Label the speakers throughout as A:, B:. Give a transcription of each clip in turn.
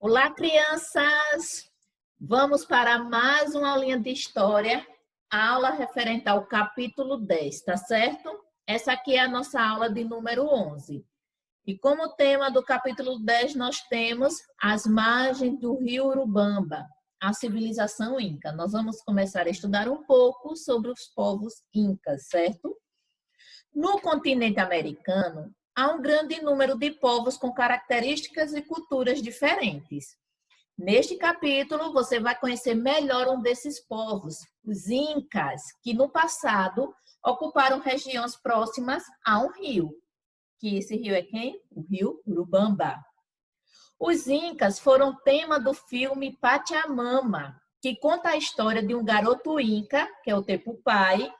A: Olá, crianças! Vamos para mais uma aulinha de história, aula referente ao capítulo 10, tá certo? Essa aqui é a nossa aula de número 11. E como tema do capítulo 10, nós temos as margens do rio Urubamba, a civilização inca. Nós vamos começar a estudar um pouco sobre os povos incas, certo? No continente americano, há um grande número de povos com características e culturas diferentes. Neste capítulo, você vai conhecer melhor um desses povos, os Incas, que no passado ocuparam regiões próximas a um rio. Que esse rio é quem? O rio Urubamba. Os Incas foram tema do filme Pachamama, que conta a história de um garoto Inca, que é o Tepupai.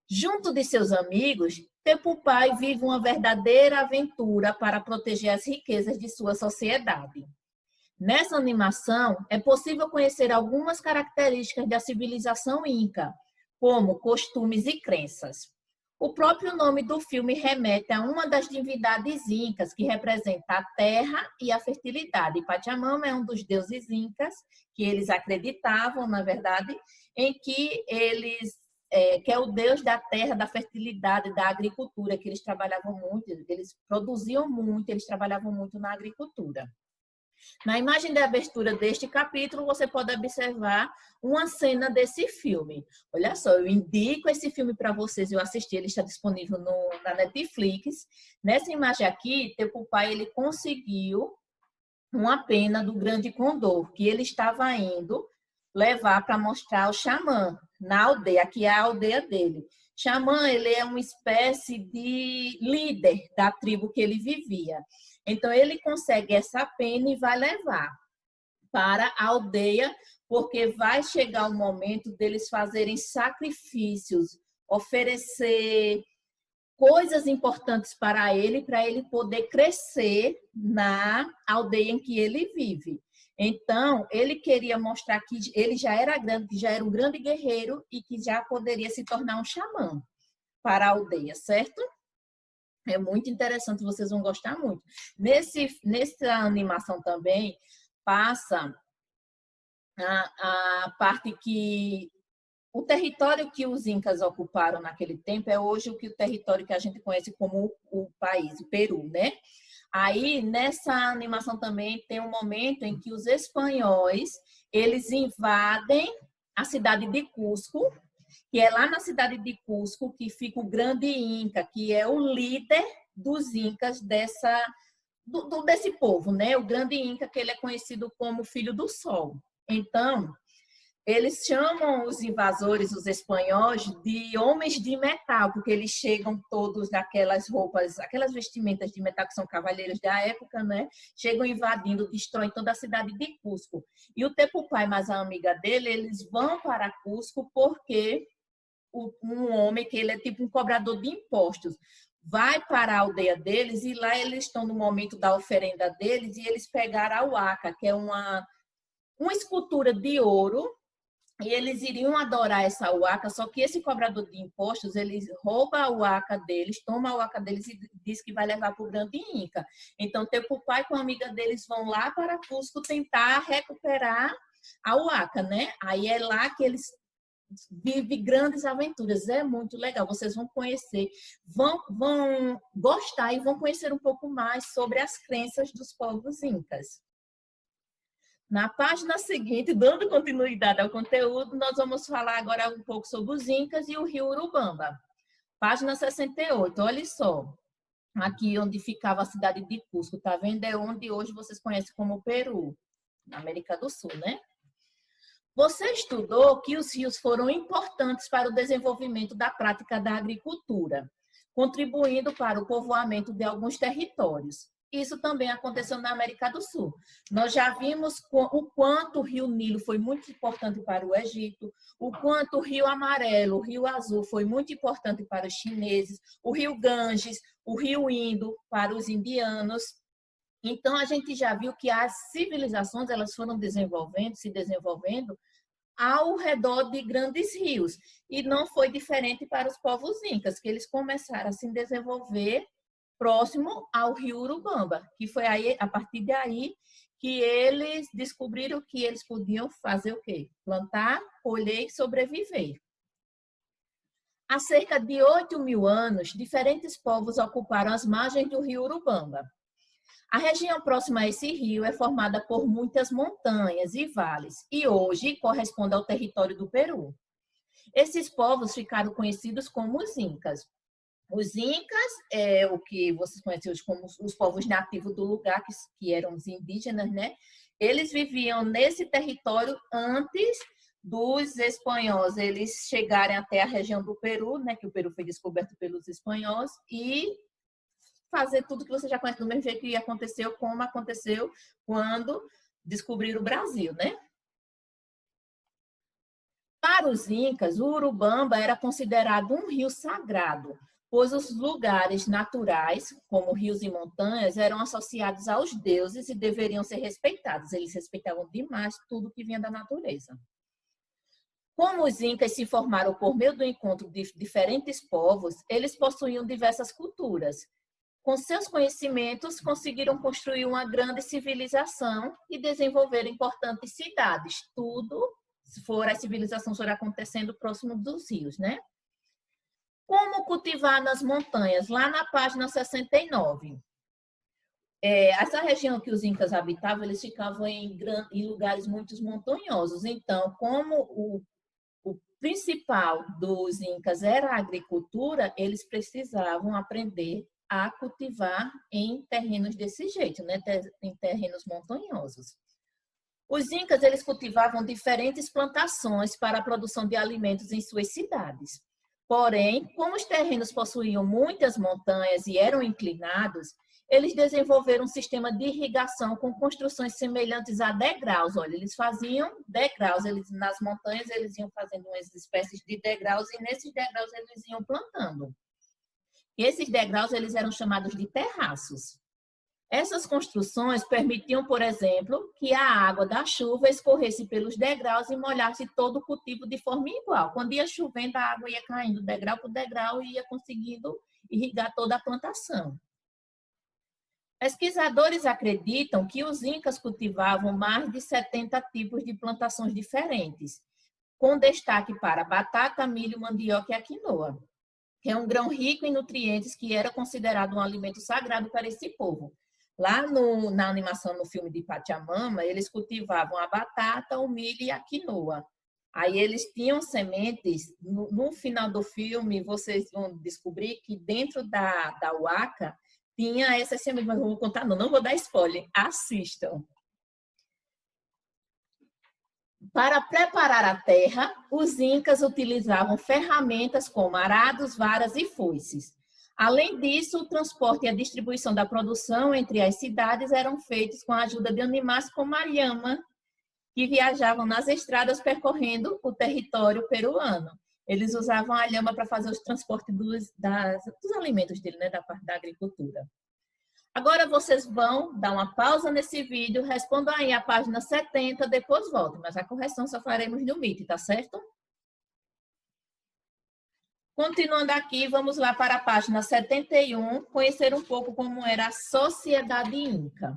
A: Junto de seus amigos, Tepupai vive uma verdadeira aventura para proteger as riquezas de sua sociedade. Nessa animação, é possível conhecer algumas características da civilização inca, como costumes e crenças. O próprio nome do filme remete a uma das divindades incas, que representa a terra e a fertilidade. Pachamama é um dos deuses incas, que eles acreditavam, na verdade, em que que é o deus da terra, da fertilidade, da agricultura, que eles trabalhavam muito, eles produziam muito, eles trabalhavam muito na agricultura. Na imagem de abertura deste capítulo, você pode observar uma cena desse filme. Olha só, eu indico esse filme para vocês, eu assisti, ele está disponível na Netflix. Nessa imagem aqui, Tepupai, ele conseguiu uma pena do grande condor, que ele estava indo levar para mostrar ao xamã, na aldeia, aqui é a aldeia dele. Xamã, ele é uma espécie de líder da tribo que ele vivia. Então, ele consegue essa pena e vai levar para a aldeia, porque vai chegar o momento deles fazerem sacrifícios, oferecer coisas importantes para ele poder crescer na aldeia em que ele vive. Então, ele queria mostrar que ele já era grande, que já era um grande guerreiro e que já poderia se tornar um xamã para a aldeia, certo? É muito interessante, vocês vão gostar muito. Nessa animação também passa a parte que o território que os incas ocuparam naquele tempo é hoje o território que a gente conhece como o país, o Peru, né? Aí, nessa animação também tem um momento em que os espanhóis, eles invadem a cidade de Cusco, que é lá na cidade de Cusco que fica o grande Inca, que é o líder dos Incas desse povo, né? O grande Inca, que ele é conhecido como Filho do Sol. Então, eles chamam os invasores, os espanhóis, de homens de metal, porque eles chegam todos daquelas roupas, aquelas vestimentas de metal que são cavaleiros da época, né? Chegam invadindo, destroem toda a cidade de Cusco. E o Tepupai, mais a amiga dele, eles vão para Cusco porque um homem que ele é tipo um cobrador de impostos vai para a aldeia deles e lá eles estão no momento da oferenda deles e eles pegaram a huaca, que é uma escultura de ouro. E eles iriam adorar essa uaca, só que esse cobrador de impostos, ele rouba a uaca deles, toma a uaca deles e diz que vai levar para o grande Inca. Então, Tepupai com a amiga deles vão lá para Cusco tentar recuperar a uaca, né? Aí é lá que eles vivem grandes aventuras. É muito legal, vocês vão conhecer, vão gostar e vão conhecer um pouco mais sobre as crenças dos povos incas. Na página seguinte, dando continuidade ao conteúdo, nós vamos falar agora um pouco sobre os Incas e o rio Urubamba. Página 68, olha só. Aqui onde ficava a cidade de Cusco, tá vendo? É onde hoje vocês conhecem como Peru, na América do Sul, né? Você estudou que os rios foram importantes para o desenvolvimento da prática da agricultura, contribuindo para o povoamento de alguns territórios. Isso também aconteceu na América do Sul. Nós já vimos o quanto o Rio Nilo foi muito importante para o Egito, o quanto o Rio Amarelo, o Rio Azul foi muito importante para os chineses, o Rio Ganges, o Rio Indo para os indianos. Então, a gente já viu que as civilizações elas foram se desenvolvendo ao redor de grandes rios. E não foi diferente para os povos incas, que eles começaram a se desenvolver próximo ao rio Urubamba, que foi aí, a partir daí que eles descobriram que eles podiam fazer o quê? Plantar, colher e sobreviver. Há cerca de 8.000 anos, diferentes povos ocuparam as margens do rio Urubamba. A região próxima a esse rio é formada por muitas montanhas e vales e hoje corresponde ao território do Peru. Esses povos ficaram conhecidos como os Incas. Os Incas é o que vocês conhecem hoje como os povos nativos do lugar, que eram os indígenas, né? Eles viviam nesse território antes dos espanhóis eles chegarem até a região do Peru, né? Que o Peru foi descoberto pelos espanhóis e fazer tudo que você já conhece do mesmo jeito que aconteceu, como aconteceu quando descobriram o Brasil, né? Para os Incas, o Urubamba era considerado um rio sagrado, pois os lugares naturais, como rios e montanhas, eram associados aos deuses e deveriam ser respeitados. Eles respeitavam demais tudo que vinha da natureza. Como os Incas se formaram por meio do encontro de diferentes povos, eles possuíam diversas culturas. Com seus conhecimentos, conseguiram construir uma grande civilização e desenvolver importantes cidades. Tudo, se for a civilização for acontecendo próximo dos rios, né? Como cultivar nas montanhas? Lá na página 69. Essa região que os Incas habitavam, eles ficavam em lugares muito montanhosos. Então, como o principal dos Incas era a agricultura, eles precisavam aprender a cultivar em terrenos desse jeito, né? Em terrenos montanhosos. Os Incas, eles cultivavam diferentes plantações para a produção de alimentos em suas cidades. Porém, como os terrenos possuíam muitas montanhas e eram inclinados, eles desenvolveram um sistema de irrigação com construções semelhantes a degraus. Olha, eles faziam degraus, nas montanhas eles iam fazendo umas espécies de degraus e nesses degraus eles iam plantando. E esses degraus eles eram chamados de terraços. Essas construções permitiam, por exemplo, que a água da chuva escorresse pelos degraus e molhasse todo o cultivo de forma igual. Quando ia chovendo, a água ia caindo degrau por degrau e ia conseguindo irrigar toda a plantação. Pesquisadores acreditam que os Incas cultivavam mais de 70 tipos de plantações diferentes, com destaque para batata, milho, mandioca e a quinoa, que é um grão rico em nutrientes que era considerado um alimento sagrado para esse povo. Lá na animação, no filme de Pachamama, eles cultivavam a batata, o milho e a quinoa. Aí eles tinham sementes, no final do filme vocês vão descobrir que dentro da huaca tinha essas sementes, mas não vou contar não vou dar spoiler, assistam. Para preparar a terra, os Incas utilizavam ferramentas como arados, varas e foices. Além disso, o transporte e a distribuição da produção entre as cidades eram feitos com a ajuda de animais como a llama, que viajavam nas estradas percorrendo o território peruano. Eles usavam a lhama para fazer os transportes dos alimentos dele, né, da parte da agricultura. Agora vocês vão dar uma pausa nesse vídeo, respondam aí a página 70, depois voltem, mas a correção só faremos no Meet, tá certo? Continuando aqui, vamos lá para a página 71, conhecer um pouco como era a sociedade inca.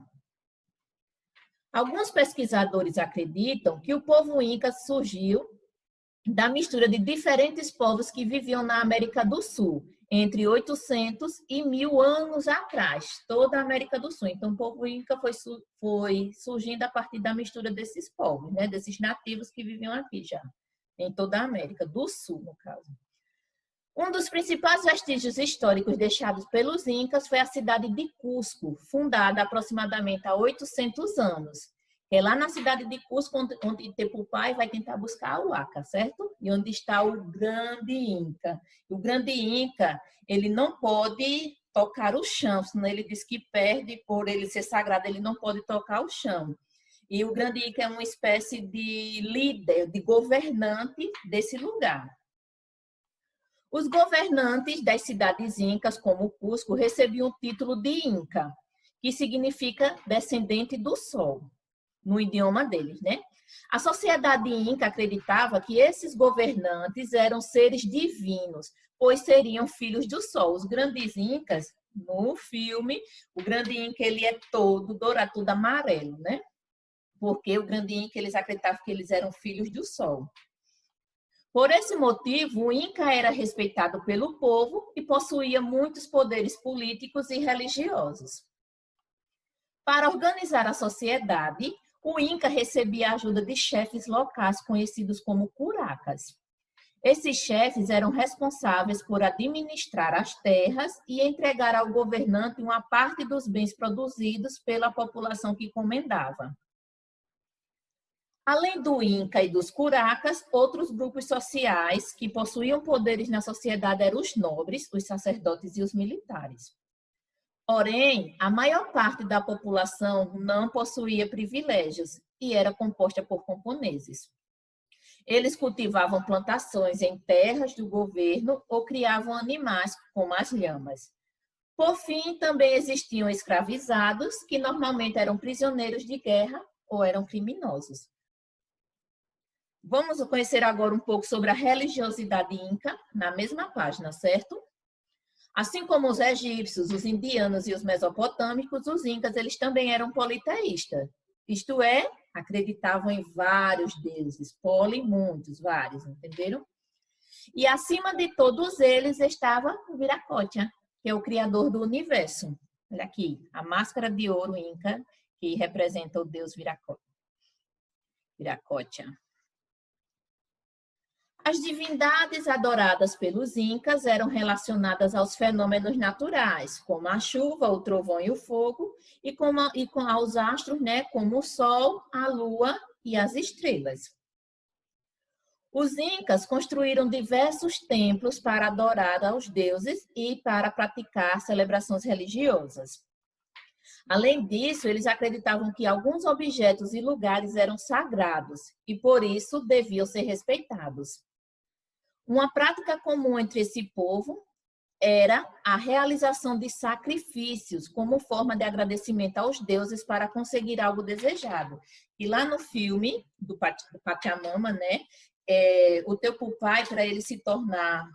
A: Alguns pesquisadores acreditam que o povo inca surgiu da mistura de diferentes povos que viviam na América do Sul, entre 800 e 1000 anos atrás, toda a América do Sul. Então, o povo inca foi surgindo a partir da mistura desses povos, né? Desses nativos que viviam aqui já, em toda a América do Sul, no caso. Um dos principais vestígios históricos deixados pelos Incas foi a cidade de Cusco, fundada aproximadamente há 800 anos. É lá na cidade de Cusco, onde Tepupai vai tentar buscar a Huaca, certo? E onde está o grande Inca. O grande Inca, ele não pode tocar o chão, senão ele diz que perde, por ele ser sagrado, ele não pode tocar o chão. E o grande Inca é uma espécie de líder, de governante desse lugar. Os governantes das cidades incas, como Cusco, recebiam o título de Inca, que significa descendente do sol, no idioma deles, né? A sociedade inca acreditava que esses governantes eram seres divinos, pois seriam filhos do sol. Os grandes incas, No filme, o grande Inca, ele é todo dourado, todo amarelo, né? Porque o grande Inca, eles acreditavam que eles eram filhos do sol. Por esse motivo, o Inca era respeitado pelo povo e possuía muitos poderes políticos e religiosos. Para organizar a sociedade, o Inca recebia a ajuda de chefes locais conhecidos como curacas. Esses chefes eram responsáveis por administrar as terras e entregar ao governante uma parte dos bens produzidos pela população que comandava. Além do Inca e dos curacas, outros grupos sociais que possuíam poderes na sociedade eram os nobres, os sacerdotes e os militares. Porém, a maior parte da população não possuía privilégios e era composta por camponeses. Eles cultivavam plantações em terras do governo ou criavam animais, como as lhamas. Por fim, também existiam escravizados, que normalmente eram prisioneiros de guerra ou eram criminosos. Vamos conhecer agora um pouco sobre a religiosidade inca, na mesma página, certo? Assim como os egípcios, os indianos e os mesopotâmicos, os incas eles também eram politeístas. Isto é, acreditavam em vários deuses, muitos, vários, entenderam? E acima de todos eles estava o Viracocha, que é o criador do universo. Olha aqui, a máscara de ouro inca, que representa o deus Viracocha. As divindades adoradas pelos incas eram relacionadas aos fenômenos naturais, como a chuva, o trovão e o fogo, e aos astros, né, como o sol, a lua e as estrelas. Os incas construíram diversos templos para adorar aos deuses e para praticar celebrações religiosas. Além disso, eles acreditavam que alguns objetos e lugares eram sagrados e, por isso, deviam ser respeitados. Uma prática comum entre esse povo era a realização de sacrifícios como forma de agradecimento aos deuses para conseguir algo desejado. E lá no filme do Pachamama, né, o Teupupai, para ele se tornar,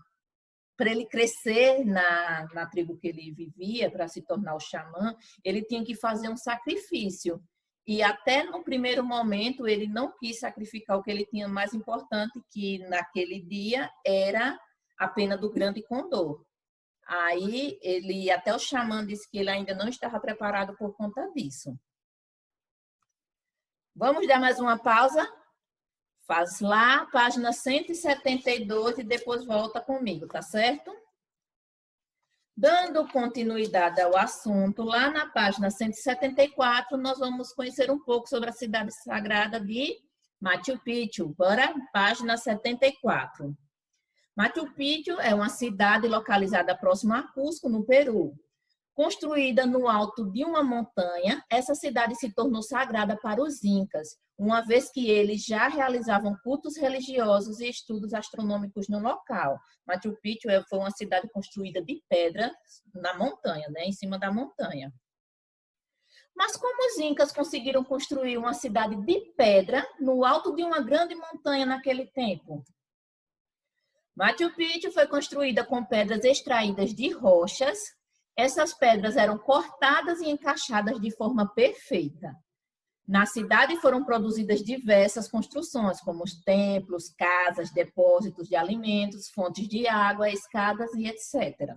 A: para ele crescer na tribo que ele vivia, para se tornar o xamã, ele tinha que fazer um sacrifício. E até no primeiro momento ele não quis sacrificar o que ele tinha mais importante, que naquele dia era a pena do grande condor. Aí até o xamã disse que ele ainda não estava preparado por conta disso. Vamos dar mais uma pausa? Faz lá, página 172 e depois volta comigo, tá certo? Dando continuidade ao assunto, lá na página 174, nós vamos conhecer um pouco sobre a cidade sagrada de Machu Picchu, para página 74. Machu Picchu é uma cidade localizada próxima a Cusco, no Peru. Construída no alto de uma montanha, essa cidade se tornou sagrada para os incas, uma vez que eles já realizavam cultos religiosos e estudos astronômicos no local. Machu Picchu foi uma cidade construída de pedra na montanha, né, em cima da montanha. Mas como os incas conseguiram construir uma cidade de pedra no alto de uma grande montanha naquele tempo? Machu Picchu foi construída com pedras extraídas de rochas. Essas pedras eram cortadas e encaixadas de forma perfeita. Na cidade foram produzidas diversas construções, como os templos, casas, depósitos de alimentos, fontes de água, escadas e etc.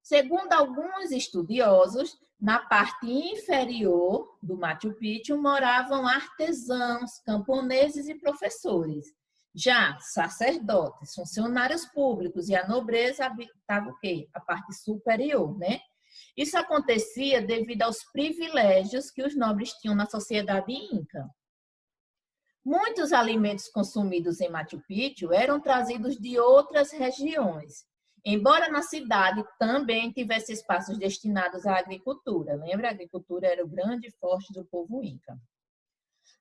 A: Segundo alguns estudiosos, na parte inferior do Machu Picchu moravam artesãos, camponeses e professores. Já sacerdotes, funcionários públicos e a nobreza habitavam o quê? A parte superior, né? Isso acontecia devido aos privilégios que os nobres tinham na sociedade inca. Muitos alimentos consumidos em Machu Picchu eram trazidos de outras regiões, embora na cidade também tivesse espaços destinados à agricultura. Lembra? A agricultura era o grande forte do povo inca.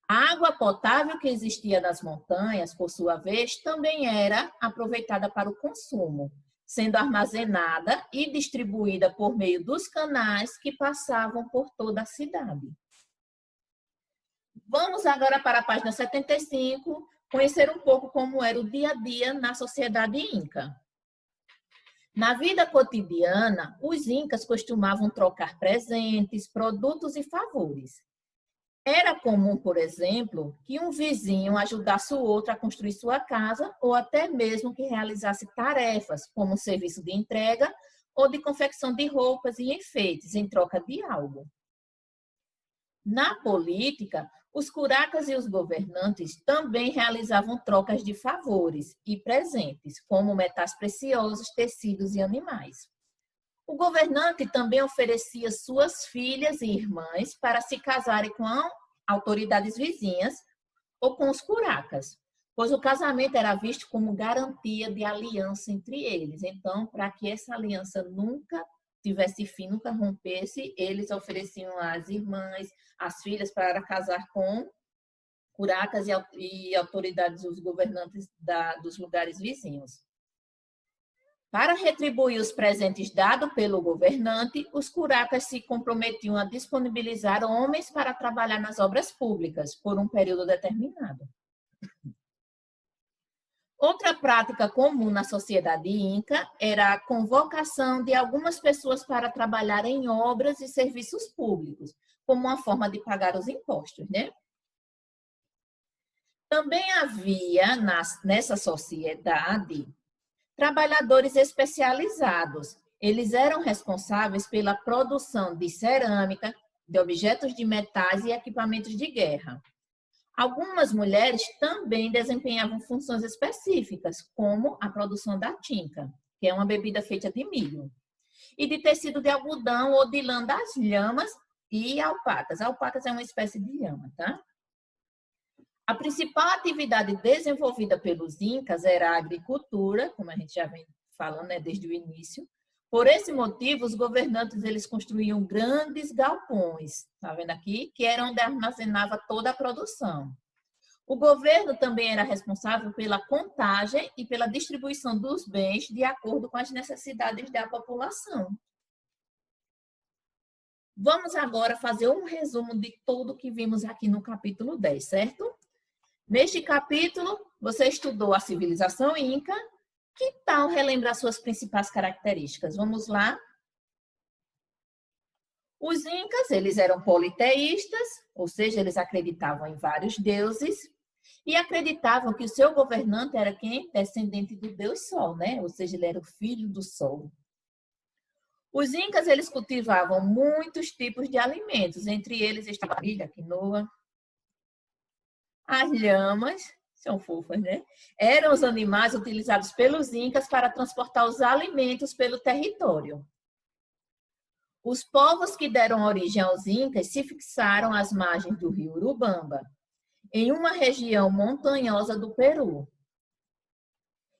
A: A água potável que existia nas montanhas, por sua vez, também era aproveitada para o consumo, sendo armazenada e distribuída por meio dos canais que passavam por toda a cidade. Vamos agora para a página 75, conhecer um pouco como era o dia a dia na sociedade inca. Na vida cotidiana, os incas costumavam trocar presentes, produtos e favores. Era comum, por exemplo, que um vizinho ajudasse o outro a construir sua casa ou até mesmo que realizasse tarefas, como o serviço de entrega ou de confecção de roupas e enfeites em troca de algo. Na política, os curacas e os governantes também realizavam trocas de favores e presentes, como metais preciosos, tecidos e animais. O governante também oferecia suas filhas e irmãs para se casarem com autoridades vizinhas ou com os curacas, pois o casamento era visto como garantia de aliança entre eles. Então, para que essa aliança nunca tivesse fim, nunca rompesse, eles ofereciam às irmãs, às filhas para casar com curacas e autoridades, os governantes dos lugares vizinhos. Para retribuir os presentes dados pelo governante, os curacas se comprometiam a disponibilizar homens para trabalhar nas obras públicas por um período determinado. Outra prática comum na sociedade inca era a convocação de algumas pessoas para trabalhar em obras e serviços públicos, como uma forma de pagar os impostos, né? Também havia nessa sociedade trabalhadores especializados. Eles eram responsáveis pela produção de cerâmica, de objetos de metais e equipamentos de guerra. Algumas mulheres também desempenhavam funções específicas, como a produção da tinca, que é uma bebida feita de milho, e de tecido de algodão ou de lã das lhamas e alpacas. Alpacas é uma espécie de lhama, tá? A principal atividade desenvolvida pelos incas era a agricultura, como a gente já vem falando, né, desde o início. Por esse motivo, os governantes eles construíam grandes galpões, tá vendo aqui? Que era onde armazenava toda a produção. O governo também era responsável pela contagem e pela distribuição dos bens de acordo com as necessidades da população. Vamos agora fazer um resumo de tudo que vimos aqui no capítulo 10, certo? Neste capítulo, você estudou a civilização inca. Que tal relembrar suas principais características? Vamos lá. Os incas, eles eram politeístas, ou seja, eles acreditavam em vários deuses e acreditavam que o seu governante era quem? Descendente do deus Sol, né? Ou seja, ele era o filho do Sol. Os incas, eles cultivavam muitos tipos de alimentos, entre eles estava a milho, a quinoa. As lhamas, são fofas, né? Eram os animais utilizados pelos incas para transportar os alimentos pelo território. Os povos que deram origem aos incas se fixaram às margens do rio Urubamba, em uma região montanhosa do Peru.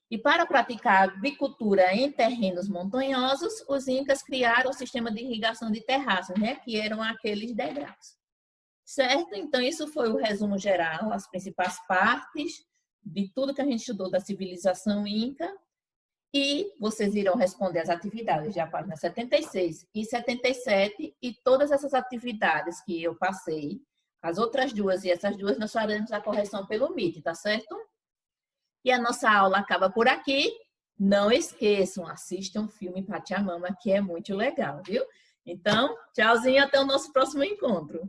A: E para praticar agricultura em terrenos montanhosos, os incas criaram o sistema de irrigação de terraços, né? Que eram aqueles degraus. Certo? Então, isso foi o resumo geral, as principais partes de tudo que a gente estudou da civilização inca. E vocês irão responder as atividades da página 76 e 77 e todas essas atividades que eu passei, as outras duas e essas duas, nós faremos a correção pelo Meet, tá certo? E a nossa aula acaba por aqui. Não esqueçam, assistam o filme Pachamama, que é muito legal, viu? Então, tchauzinho, até o nosso próximo encontro.